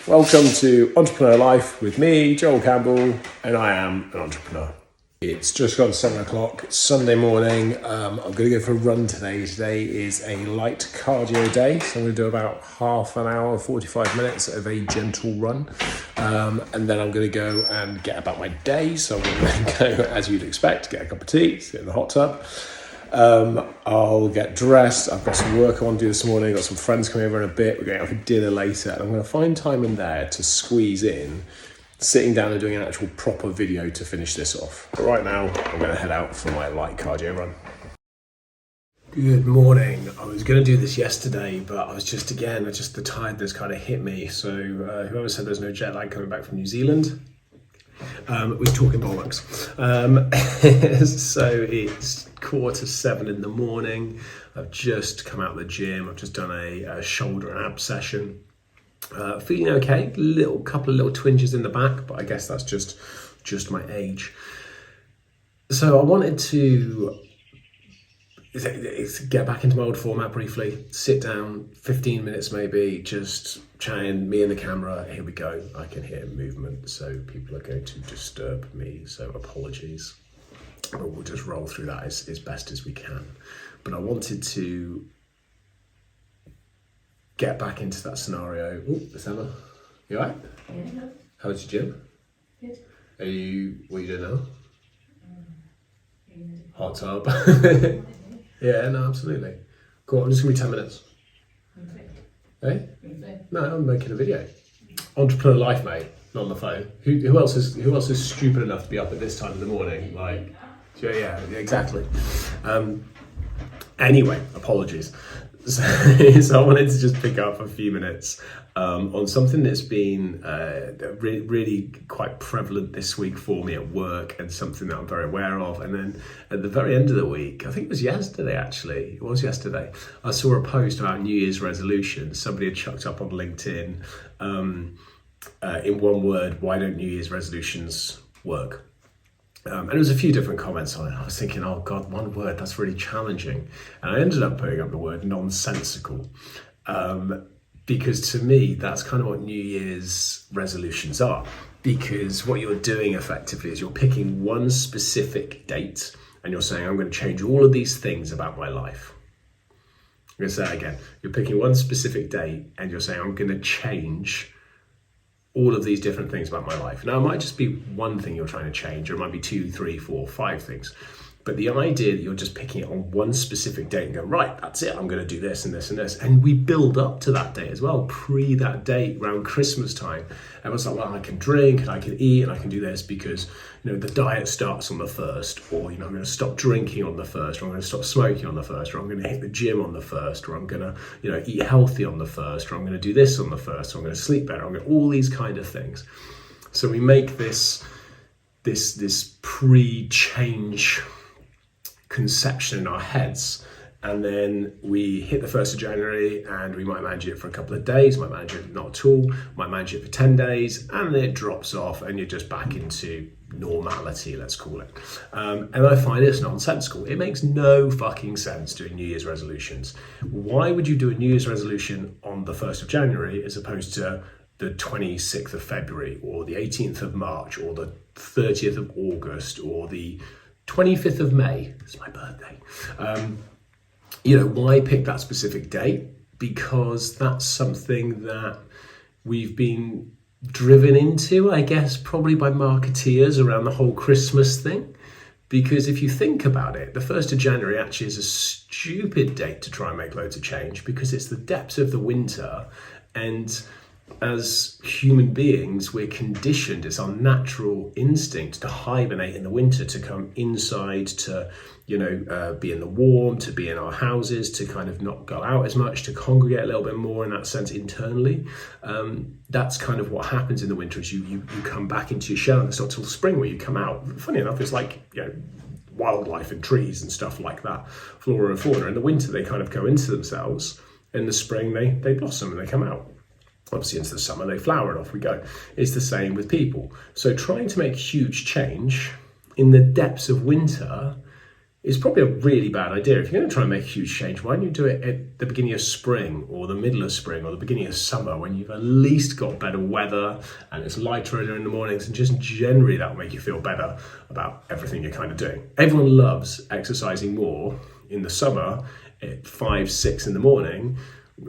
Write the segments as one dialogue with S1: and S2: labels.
S1: Welcome to Entrepreneur Life with me, Joel Campbell, and I am an entrepreneur. It's just gone 7 o'clock, it's Sunday morning. I'm going to go for a run today. Today is a light cardio day, so I'm going to do about half an hour, 45 minutes of a gentle run. And then I'm going to go and get about my day. So I'm going to go, as you'd expect, get a cup of tea, sit in the hot tub. I'll get dressed. I've got some work I want to do this morning. I've got some friends coming over in a bit. We're going out for dinner later, and I'm going to find time in there to squeeze in sitting down and doing an actual proper video to finish this off. But right now, I'm going to head out for my light cardio run. Good morning. I was going to do this yesterday, but I was the tiredness kind of hit me. So whoever said there's no jet lag coming back from New Zealand, was talking bollocks. So it's 6:45 in the morning. I've just come out of the gym. I've just done a shoulder and ab session. Feeling okay. Couple of little twinges in the back, but I guess that's just my age. So I wanted to get back into my old format briefly, sit down, 15 minutes maybe, just chatting, me and the camera. Here we go. I can hear movement, so people are going to disturb me, so apologies. But we'll just roll through that as best as we can. But I wanted to get back into that scenario. Oh, it's Emma. You all right?
S2: Yeah.
S1: How was your gym?
S2: Good.
S1: What are you doing now? Hot tub. Yeah, no, absolutely. Cool, I'm just gonna be 10 minutes. Hey? No, I'm making a video. Entrepreneur life, mate, not on the phone. Who else is stupid enough to be up at this time in the morning? Like, yeah, exactly. Anyway, apologies. So I wanted to just pick up a few minutes on something that's been really quite prevalent this week for me at work, and something that I'm very aware of. And then at the very end of the week, I think it was yesterday actually, I saw a post about New Year's resolutions. Somebody had chucked up on LinkedIn in one word, why don't New Year's resolutions work? And there was a few different comments on it. I was thinking, oh God, one word, that's really challenging. And I ended up putting up the word nonsensical. Because to me, that's kind of what New Year's resolutions are. Because what you're doing effectively is you're picking one specific date and you're saying, I'm going to change all of these things about my life. I'm going to say it again. You're picking one specific date and you're saying, I'm going to change all of these different things about my life. Now, it might just be one thing you're trying to change, or it might be 2, 3, 4, 5 things. But the idea that you're just picking it on one specific date and go, right, that's it, I'm going to do this and this and this. And we build up to that date as well, pre that date, around Christmas time. Everyone's like, well, I can drink and I can eat and I can do this because, the diet starts on the 1st, or, I'm going to stop drinking on the 1st, or I'm going to stop smoking on the 1st, or I'm going to hit the gym on the 1st, or I'm going to, eat healthy on the 1st, or I'm going to do this on the 1st, or I'm going to sleep better, I'm going to all these kind of things. So we make this pre-change conception in our heads, and then we hit the 1st of January and we might manage it for a couple of days, might manage it not at all, might manage it for 10 days, and then it drops off and you're just back into normality, let's call it. And I find it's nonsensical. It makes no fucking sense doing New Year's resolutions. Why would you do a New Year's resolution on the 1st of January as opposed to the 26th of February or the 18th of March or the 30th of August or the 25th of May? It's my birthday. Why pick that specific date? Because that's something that we've been driven into, I guess, probably by marketeers around the whole Christmas thing. Because if you think about it, the 1st of January actually is a stupid date to try and make loads of change, because it's the depths of the winter, and as human beings, we're conditioned, it's our natural instinct to hibernate in the winter, to come inside, to, be in the warm, to be in our houses, to kind of not go out as much, to congregate a little bit more in that sense internally. That's kind of what happens in the winter, is you come back into your shell, and it's not till spring where you come out. Funny enough, it's like, wildlife and trees and stuff like that, flora and fauna. In the winter, they kind of go into themselves. In the spring, they blossom and they come out. Obviously into the summer, they flower and off we go. It's the same with people. So trying to make huge change in the depths of winter it's probably a really bad idea. If you're going to try and make a huge change, why don't you do it at the beginning of spring or the middle of spring or the beginning of summer, when you've at least got better weather and it's lighter earlier in the mornings, and just generally that will make you feel better about everything you're kind of doing. Everyone loves exercising more in the summer at 5, 6 in the morning.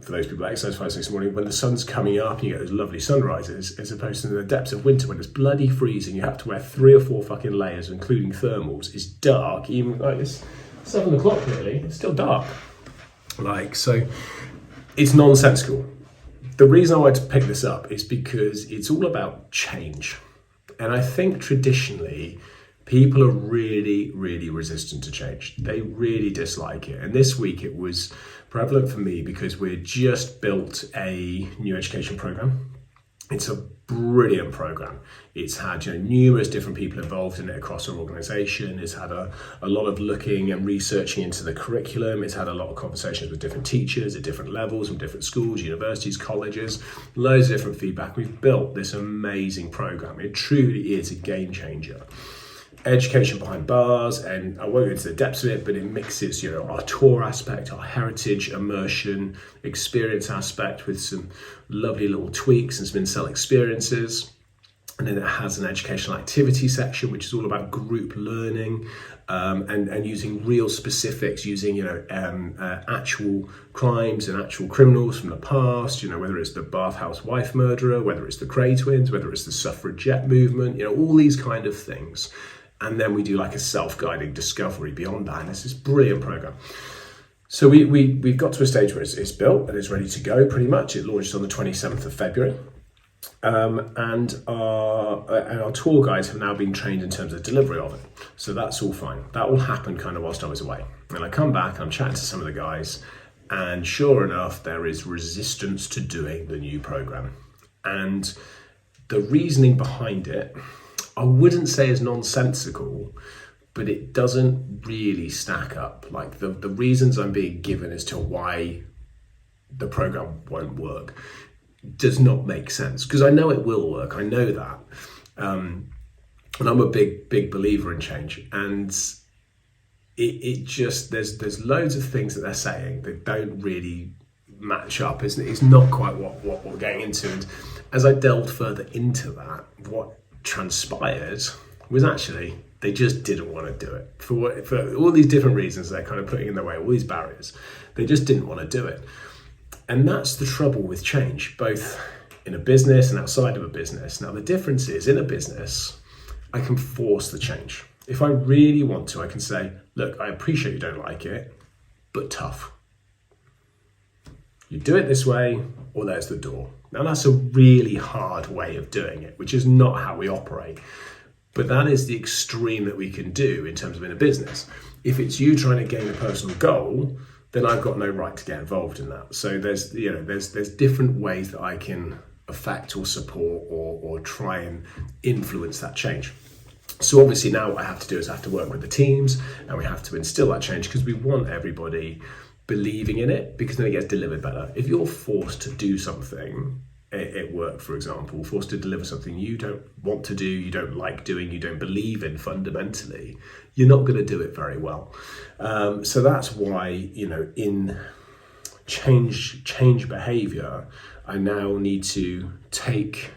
S1: For those people that exercise 5, 6 in the morning, when the sun's coming up and you get those lovely sunrises, as opposed to the depths of winter when it's bloody freezing, you have to wear 3 or 4 fucking layers, including thermals. It's dark, even like it's 7 o'clock nearly, it's still dark. So it's nonsensical. The reason I wanted to pick this up is because it's all about change. And I think traditionally, people are really, really resistant to change. They really dislike it. And this week it was prevalent for me because we just built a new education program. It's a brilliant program. It's had numerous different people involved in it across our organisation. It's had a lot of looking and researching into the curriculum. It's had a lot of conversations with different teachers at different levels from different schools, universities, colleges, loads of different feedback. We've built this amazing program. It truly is a game changer. Education behind bars, and I won't go into the depths of it, but it mixes our tour aspect, our heritage, immersion, experience aspect with some lovely little tweaks and some in-cell experiences. And then it has an educational activity section, which is all about group learning and using real specifics, using actual crimes and actual criminals from the past, whether it's the bathhouse wife murderer, whether it's the Cray twins, whether it's the suffragette movement, all these kind of things. And then we do like a self-guiding discovery beyond that. And it's this brilliant program. So we've got to a stage where it's built and it's ready to go pretty much. It launched on the 27th of February. And our tour guides have now been trained in terms of delivery of it. So that's all fine. That will happen kind of whilst I was away. And I come back and I'm chatting to some of the guys. And sure enough, there is resistance to doing the new program. And the reasoning behind it, I wouldn't say is nonsensical, but it doesn't really stack up. Like the reasons I'm being given as to why the program won't work does not make sense, because I know it will work. I know that. And I'm a big believer in change. And it just, there's loads of things that they're saying that don't really match up. It's not quite what we're going into. And as I delved further into that, what transpired was actually they just didn't want to do it for all these different reasons. They're kind of putting in their way all these barriers. They just didn't want to do it. And that's the trouble with change, both in a business and outside of a business. Now the difference is, in a business I can force the change. If I really want to, I can say, look, I appreciate you don't like it, but tough. You do it this way, or there's the door. Now that's a really hard way of doing it, which is not how we operate. But that is the extreme that we can do in terms of in a business. If it's you trying to gain a personal goal, then I've got no right to get involved in that. So there's different ways that I can affect or support or try and influence that change. So obviously now what I have to do is I have to work with the teams and we have to instill that change, because we want everybody believing in it, because then it gets delivered better. If you're forced to do something at work, for example, forced to deliver something you don't want to do, you don't like doing, you don't believe in fundamentally, you're not going to do it very well. So that's why, in change behavior, I now need to take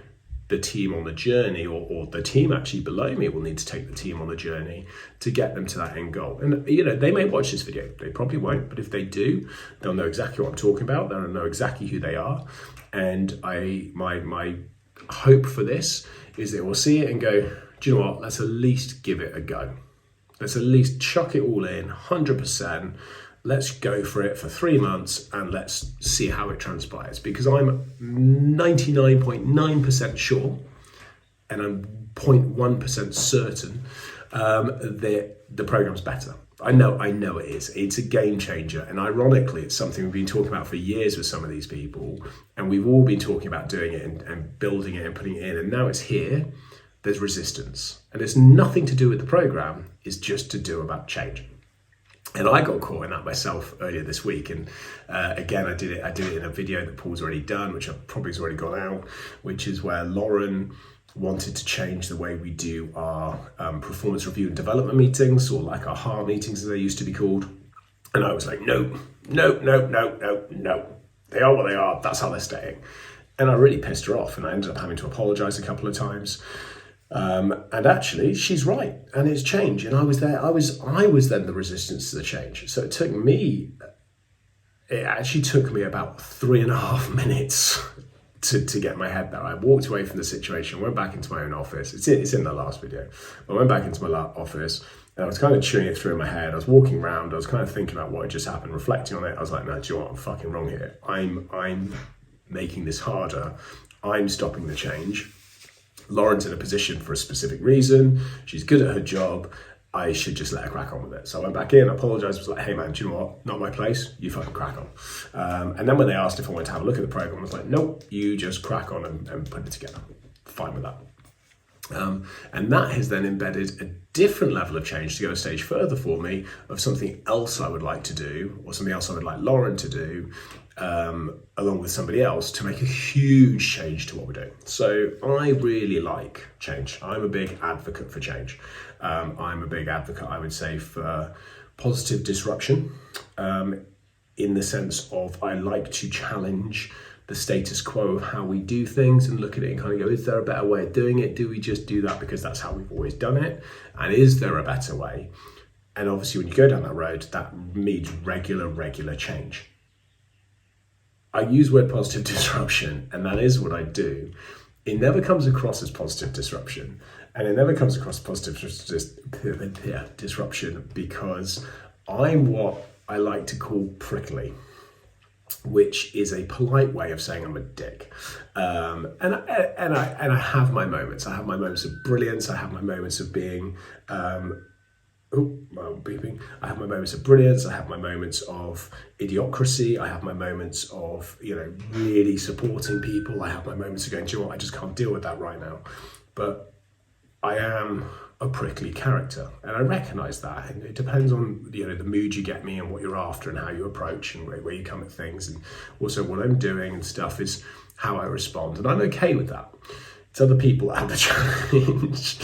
S1: the team on the journey, or the team actually below me will need to take the team on the journey to get them to that end goal. And they may watch this video, they probably won't, but if they do, they'll know exactly what I'm talking about. They'll know exactly who they are. And my hope for this is they will see it and go, do you know what, let's at least give it a go. Let's at least chuck it all in 100%. Let's go for it for 3 months and let's see how it transpires, because I'm 99.9% sure and I'm 0.1% certain that the program's better. I know it is. It's a game changer. And ironically, it's something we've been talking about for years with some of these people. And we've all been talking about doing it and building it and putting it in. And now it's here. There's resistance. And it's nothing to do with the program. It's just to do about change. And I got caught in that myself earlier this week. And again, I did it in a video that Paul's already done, which I probably has already gone out, which is where Lauren wanted to change the way we do our performance review and development meetings, or like our HAR meetings as they used to be called. And I was like, no. They are what they are. That's how they're staying. And I really pissed her off, and I ended up having to apologize a couple of times. And actually, she's right, and it's change. And I was there. I was then the resistance to the change. So it actually took me about 3.5 minutes to get my head there. I walked away from the situation, went back into my own office. It's in the last video. I went back into my office, and I was kind of chewing it through in my head. I was walking around. I was kind of thinking about what had just happened, reflecting on it. I was like, no, do you know what? I'm fucking wrong here. I'm making this harder. I'm stopping the change. Lauren's in a position for a specific reason. She's good at her job. I should just let her crack on with it. So I went back in, apologized, was like, hey man, do you know what? Not my place. You fucking crack on. And then when they asked if I wanted to have a look at the program, I was like, nope, you just crack on and put it together. Fine with that. And that has then embedded a different level of change to go a stage further for me of something else I would like to do, or something else I would like Lauren to do, along with somebody else, to make a huge change to what we're doing. So I really like change. I'm a big advocate for change. I'm a big advocate, I would say, for positive disruption, in the sense of I like to challenge the status quo of how we do things and look at it and kind of go, is there a better way of doing it? Do we just do that because that's how we've always done it? And is there a better way? And obviously when you go down that road, that means regular change. I use the word positive disruption, and that is what I do. It never comes across as positive disruption, and it never comes across positive disruption because I'm what I like to call prickly, which is a polite way of saying I'm a dick. And I have my moments. I have my moments of brilliance. I have my moments of being, beeping. I have my moments of brilliance. I have my moments of idiocracy. I have my moments of, really supporting people. I have my moments of going, do you know what? I just can't deal with that right now. But I am a prickly character, and I recognize that, and it depends on the mood you get me and what you're after and how you approach and where you come at things, and also what I'm doing and stuff is how I respond, and I'm okay with that. It's other people that have the challenge.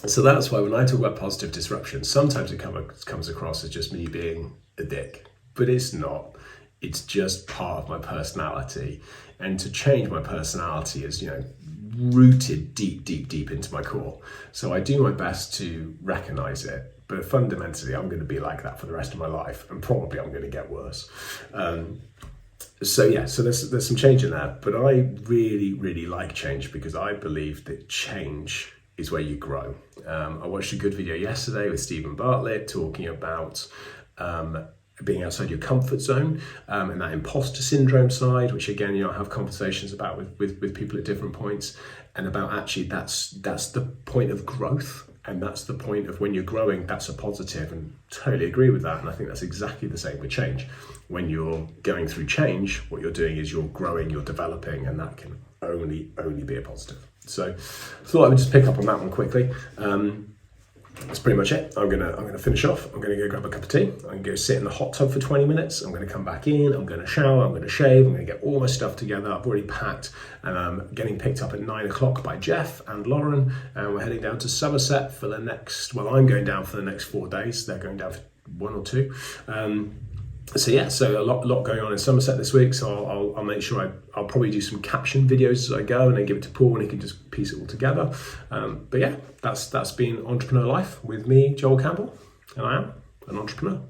S1: So that's why when I talk about positive disruption, sometimes it comes across as just me being a dick, but it's not. It's just part of my personality, and to change my personality is rooted deep into my core. So I do my best to recognize it, but fundamentally I'm going to be like that for the rest of my life, and probably I'm going to get worse. So there's some change in that, but I really like change because I believe that change is where you grow. I watched a good video yesterday with Stephen Bartlett talking about being outside your comfort zone, and that imposter syndrome side, which again, I have conversations about with people at different points, and about actually that's the point of growth, and that's the point of when you're growing, that's a positive, and totally agree with that. And I think that's exactly the same with change. When you're going through change, what you're doing is you're growing, you're developing, and that can only be a positive. So I thought I would just pick up on that one quickly. That's pretty much it. I'm gonna finish off. I'm gonna go grab a cup of tea. I'm gonna go sit in the hot tub for 20 minutes. I'm gonna come back in. I'm gonna shower. I'm gonna shave. I'm gonna get all my stuff together. I've already packed, and I'm getting picked up at 9 o'clock by Jeff and Lauren, and we're heading down to Somerset for the next. Well, I'm going down for the next 4 days. They're going down for 1 or 2. So a lot going on in Somerset this week. So I'll make sure I'll probably do some caption videos as I go, and then give it to Paul, and he can just piece it all together. But yeah, that's been Entrepreneur Life with me, Joel Campbell, and I am an entrepreneur.